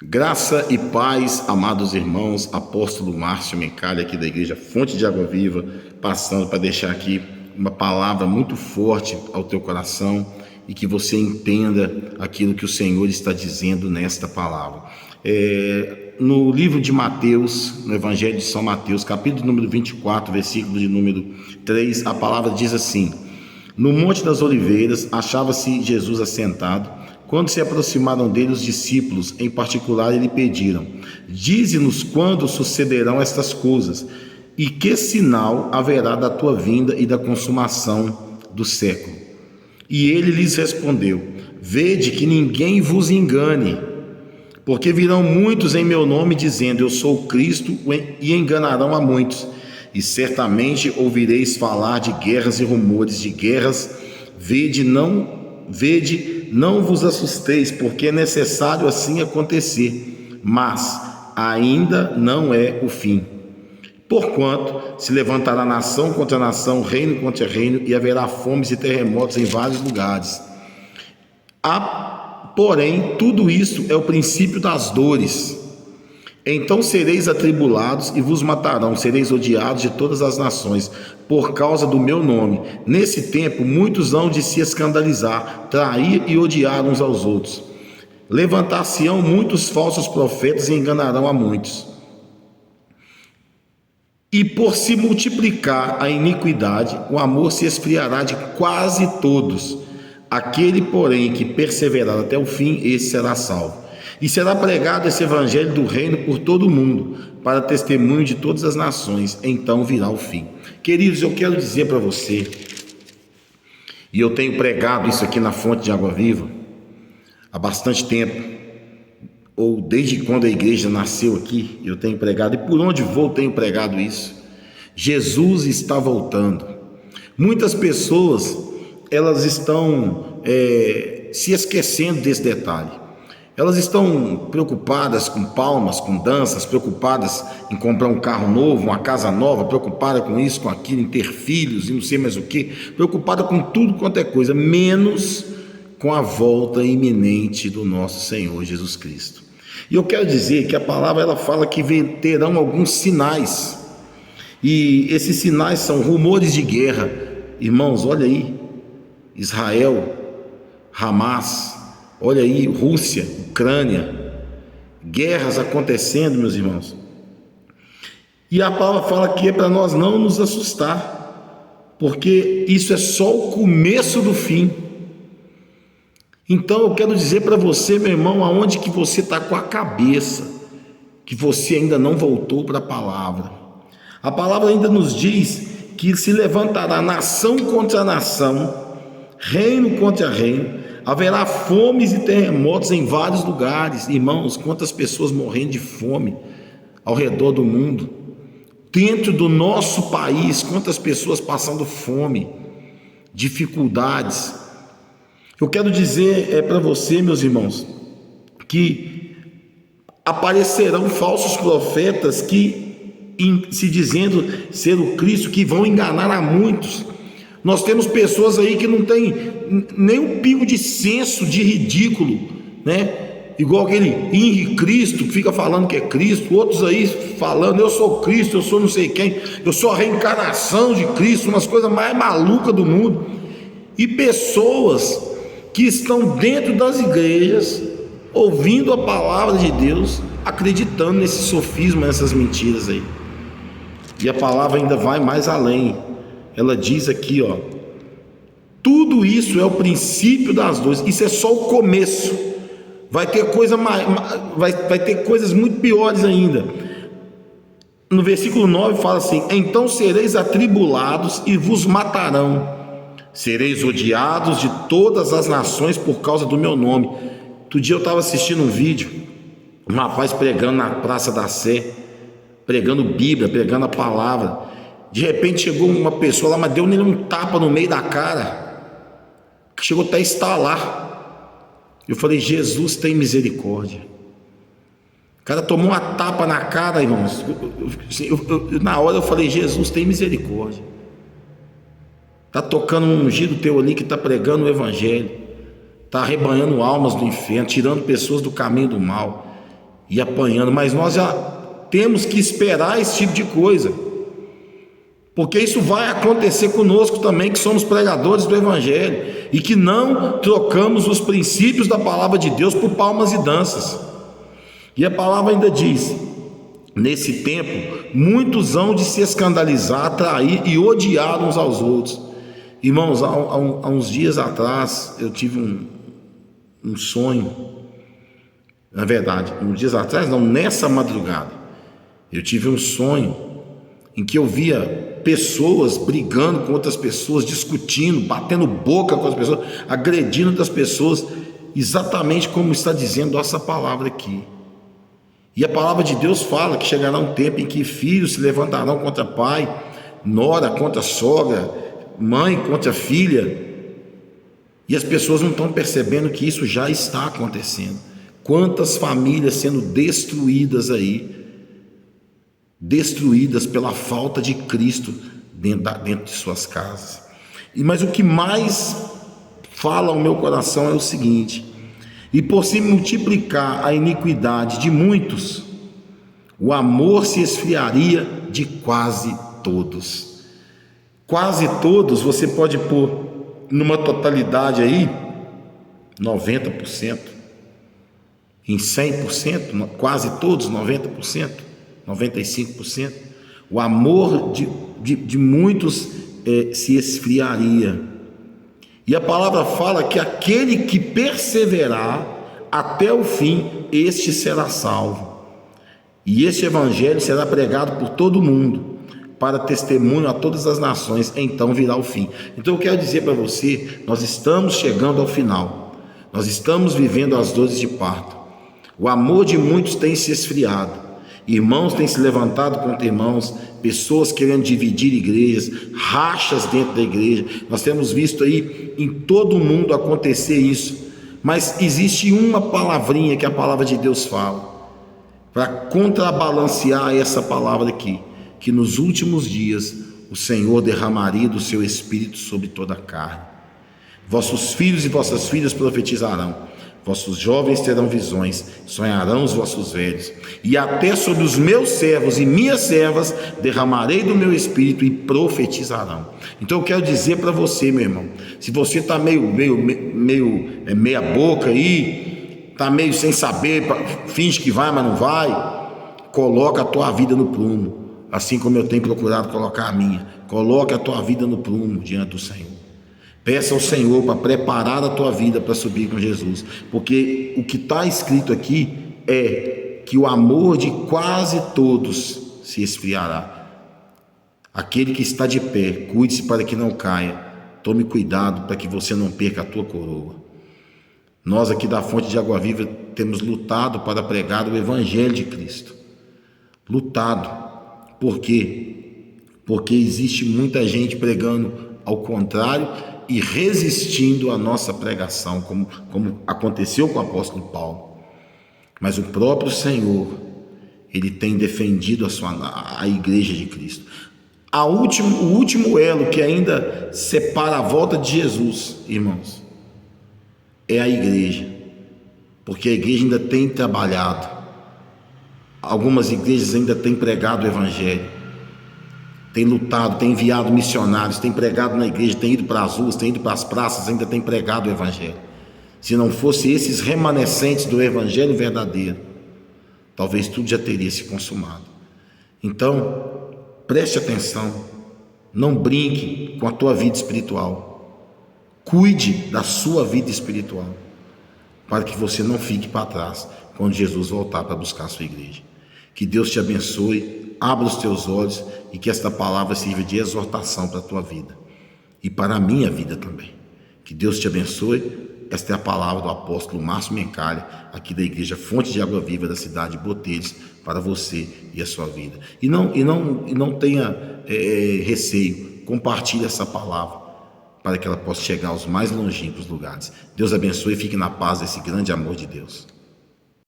Graça e paz, amados irmãos, apóstolo Márcio Mencalha aqui da Igreja Fonte de Água Viva, passando para deixar aqui uma palavra muito forte ao teu coração e que você entenda aquilo que o Senhor está dizendo nesta palavra. No livro de Mateus, no Evangelho de São Mateus, capítulo número 24, versículo de número 3, a palavra diz assim: No Monte das Oliveiras achava-se Jesus assentado. Quando se aproximaram dele os discípulos, em particular, lhe pediram: Dize-nos quando sucederão estas coisas, e que sinal haverá da tua vinda e da consumação do século. E ele lhes respondeu: Vede que ninguém vos engane, porque virão muitos em meu nome, dizendo: Eu sou o Cristo, e enganarão a muitos. E certamente ouvireis falar de guerras e rumores de guerras. Vede, não vos assusteis, porque é necessário assim acontecer, mas ainda não é o fim. Porquanto se levantará nação contra nação, reino contra reino, e haverá fomes e terremotos em vários lugares. Porém, tudo isso é o princípio das dores. Então sereis atribulados e vos matarão, sereis odiados de todas as nações, por causa do meu nome. Nesse tempo, muitos hão de se escandalizar, trair e odiar uns aos outros. Levantar-se-ão muitos falsos profetas e enganarão a muitos. E por se multiplicar a iniquidade, o amor se esfriará de quase todos. Aquele, porém, que perseverar até o fim, esse será salvo. E será pregado esse evangelho do reino por todo o mundo, para testemunho de todas as nações, então virá o fim. Queridos, eu quero dizer para você, e eu tenho pregado isso aqui na Fonte de Água Viva há bastante tempo, ou desde quando a igreja nasceu aqui, eu tenho pregado, e por onde vou tenho pregado isso. Jesus está voltando. Muitas pessoas, elas estão se esquecendo desse detalhe. Elas estão preocupadas com palmas, com danças, preocupadas em comprar um carro novo, uma casa nova, preocupada com isso, com aquilo, em ter filhos e não sei mais o que, preocupada com tudo quanto é coisa, menos com a volta iminente do nosso Senhor Jesus Cristo. E eu quero dizer que a palavra ela fala que terão alguns sinais, e esses sinais são rumores de guerra. Irmãos, olha aí, Israel, Hamas, olha aí, Rússia, Ucrânia, guerras acontecendo, meus irmãos. E a palavra fala que é para nós não nos assustar, porque isso é só o começo do fim. Então eu quero dizer para você, meu irmão, aonde que você está com a cabeça, que você ainda não voltou para a palavra. A palavra ainda nos diz que se levantará nação contra nação, reino contra reino, haverá fomes e terremotos em vários lugares. Irmãos, quantas pessoas morrendo de fome ao redor do mundo. Dentro do nosso país, quantas pessoas passando fome, dificuldades. Eu quero dizer para você, meus irmãos, que aparecerão falsos profetas que, se dizendo ser o Cristo, que vão enganar a muitos. Nós temos pessoas aí que não tem nem um pingo de senso de ridículo, né? Igual aquele Henri Cristo que fica falando que é Cristo, outros aí falando: eu sou Cristo, eu sou não sei quem, eu sou a reencarnação de Cristo, umas coisas mais malucas do mundo. E pessoas que estão dentro das igrejas, ouvindo a palavra de Deus, acreditando nesse sofisma, nessas mentiras aí. E a palavra ainda vai mais além. Ela diz aqui, ó, tudo isso é o princípio das dores. Isso é só o começo. Vai ter vai ter coisas muito piores ainda. No versículo 9 fala assim: então sereis atribulados e vos matarão, sereis odiados de todas as nações por causa do meu nome. Outro dia eu estava assistindo um vídeo, um rapaz pregando na Praça da Sé, pregando Bíblia, pregando a palavra. De repente chegou uma pessoa lá, mas deu nele um tapa no meio da cara, que chegou até a estalar. Eu falei: Jesus tem misericórdia. O cara tomou uma tapa na cara, irmãos. Na hora eu falei: Jesus tem misericórdia. Está tocando um ungido teu ali que está pregando o evangelho, está arrebanhando almas do inferno, tirando pessoas do caminho do mal. e apanhando, mas nós já temos que esperar esse tipo de coisa, porque isso vai acontecer conosco também, que somos pregadores do Evangelho e que não trocamos os princípios da palavra de Deus por palmas e danças. E a palavra ainda diz: nesse tempo muitos hão de se escandalizar, trair e odiar uns aos outros. Irmãos, há uns dias atrás eu tive um sonho. Na verdade, uns dias atrás, não, nessa madrugada, eu tive um sonho em que eu via pessoas brigando com outras pessoas, discutindo, batendo boca com as pessoas, agredindo outras pessoas, exatamente como está dizendo essa palavra aqui. E a palavra de Deus fala que chegará um tempo em que filhos se levantarão contra pai, nora contra sogra, mãe contra filha, e as pessoas não estão percebendo que isso já está acontecendo. Quantas famílias sendo destruídas aí, destruídas pela falta de Cristo dentro de suas casas. Mas o que mais fala ao meu coração é o seguinte: e por se multiplicar a iniquidade de muitos, o amor se esfriaria de quase todos. Quase todos, você pode pôr numa totalidade aí, 90%, em 100%, quase todos, 90%, 95%, o amor de muitos se esfriaria. E a palavra fala que aquele que perseverar até o fim, este será salvo. E este evangelho será pregado por todo mundo, para testemunho a todas as nações, então virá o fim. Então eu quero dizer para você, nós estamos chegando ao final, nós estamos vivendo as dores de parto. O amor de muitos tem se esfriado, irmãos têm se levantado contra irmãos, pessoas querendo dividir igrejas, rachas dentro da igreja. Nós temos visto aí em todo o mundo acontecer isso, mas existe uma palavrinha que a palavra de Deus fala, para contrabalancear essa palavra aqui, que nos últimos dias o Senhor derramaria do seu Espírito sobre toda a carne. Vossos filhos e vossas filhas profetizarão, vossos jovens terão visões, sonharão os vossos velhos, e até sobre os meus servos e minhas servas derramarei do meu Espírito e profetizarão. Então eu quero dizer para você, meu irmão, se você está meia boca aí, está meio sem saber, finge que vai, mas não vai, coloca a tua vida no prumo, assim como eu tenho procurado colocar a minha. Coloca a tua vida no prumo diante do Senhor. Peça ao Senhor para preparar a tua vida para subir com Jesus, porque o que está escrito aqui é que o amor de quase todos se esfriará. Aquele que está de pé, cuide-se para que não caia, tome cuidado para que você não perca a tua coroa. Nós aqui da Fonte de Água Viva temos lutado para pregar o Evangelho de Cristo. Lutado. Por quê? Porque existe muita gente pregando ao contrário e resistindo à nossa pregação, como aconteceu com o apóstolo Paulo. Mas o próprio Senhor, ele tem defendido a igreja de Cristo. O último elo que ainda separa a volta de Jesus, irmãos, é a igreja, porque a igreja ainda tem trabalhado. Algumas igrejas ainda têm pregado o Evangelho, tem lutado, tem enviado missionários, tem pregado na igreja, tem ido para as ruas, tem ido para as praças, ainda tem pregado o Evangelho. Se não fosse esses remanescentes do Evangelho verdadeiro, talvez tudo já teria se consumado. Então, preste atenção, não brinque com a tua vida espiritual, cuide da sua vida espiritual, para que você não fique para trás quando Jesus voltar para buscar a sua igreja. Que Deus te abençoe, abra os teus olhos e que esta palavra sirva de exortação para a tua vida e para a minha vida também. Que Deus te abençoe. Esta é a palavra do apóstolo Márcio Mencalha, aqui da igreja Fonte de Água Viva da cidade de Botelhos, para você e a sua vida. E não tenha receio, compartilhe essa palavra para que ela possa chegar aos mais longínquos lugares. Deus abençoe e fique na paz desse grande amor de Deus.